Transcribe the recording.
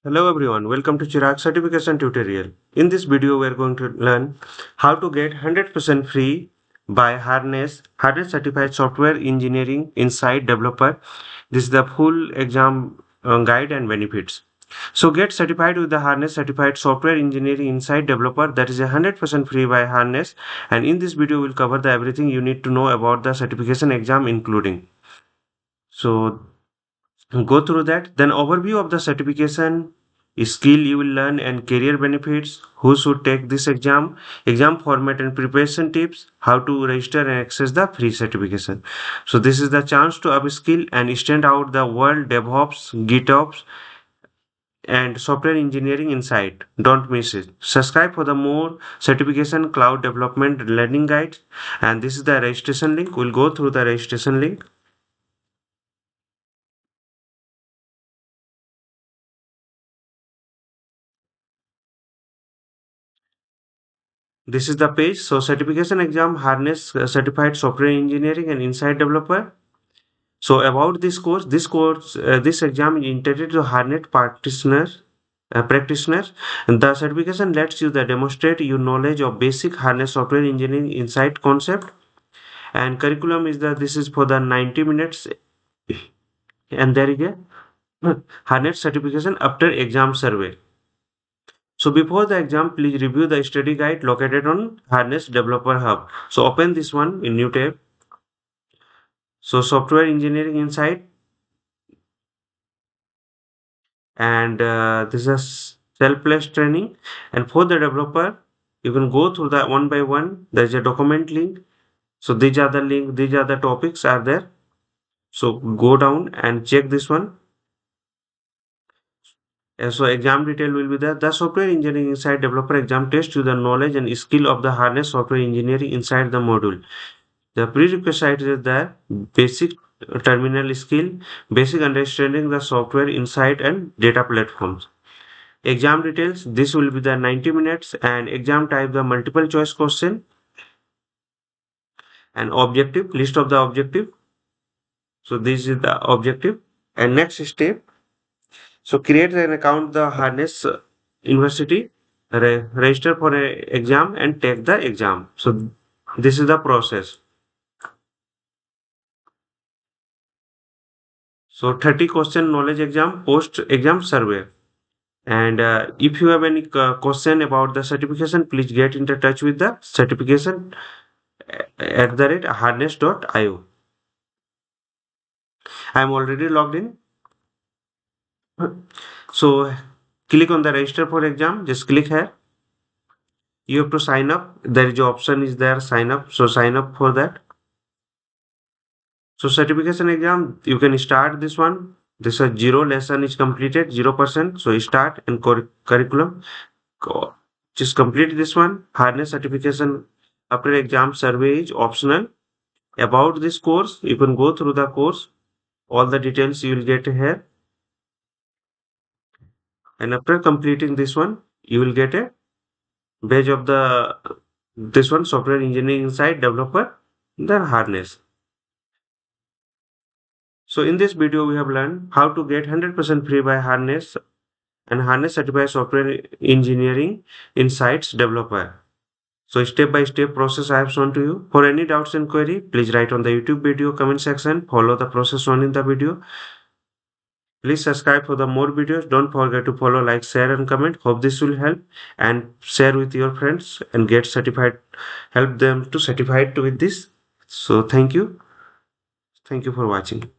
Hello everyone, welcome to Chirag certification tutorial. In this video we are going to learn how to get 100% free by Harness certified software engineering inside developer. This is the full exam guide and benefits. So get certified with the Harness certified software engineering inside developer, that is 100% free by Harness, and in this video we'll cover the everything you need to know about the certification exam including. So go through that, then overview of the certification, skill you will learn and career benefits, who should take this exam format and preparation tips, how to register and access the free certification. So this is the chance to upskill and stand out the world DevOps, GitOps and software engineering insight. Don't miss it. Subscribe for the more certification cloud development learning guides, and this is the registration link. We'll go through the registration link. This is the page. So certification exam, Harness certified software engineering and inside developer. So about this exam is intended to Harness practitioners. The certification lets you demonstrate your knowledge of basic Harness software engineering inside concept. And curriculum is this is for the 90 minutes, and there is a Harness certification after exam survey. So before the exam, please review the study guide located on Harness Developer Hub. So open this one in new tab. So software engineering inside, and this is self-paced training. And for the developer, you can go through that one by one. There is a document link. So these are the link. These are the topics are there. So go down and check this one. So exam detail will be there. The software engineering inside developer exam tests you the knowledge and skill of the Harness software engineering inside the module. The prerequisite is the basic terminal skill, basic understanding the software inside and data platforms. Exam details, this will be the 90 minutes, and exam type the multiple choice question, and objective, list of the objective. So this is the objective, and next step. So create an account the Harness University, register for a exam and take the exam. So this is the process. So 30 question knowledge exam, post exam survey. And if you have any question about the certification, please get into touch with the certification at harness.io. I am already logged in. So click on the register for exam. Just click here. You have to sign up. There is option is there, sign up. So sign up for that. So certification exam, you can start this one. This is 0 lesson is completed, 0%. So start and curriculum. Just complete this one. Harness certification after exam survey is optional. About this course, you can go through the course. All the details you will get here. And after completing this one, you will get a badge of the this one software engineering inside developer, the Harness. So in this video, we have learned how to get 100% free by Harness and Harness certified software engineering insights developer. So step by step process I have shown to you. For any doubts and query, please write on the YouTube video comment section. Follow the process shown in the video. Please subscribe for the more videos. Don't forget to follow, like, share and comment. Hope this will help, and share with your friends and get certified. Help them to certified with this. So thank you. Thank you for watching.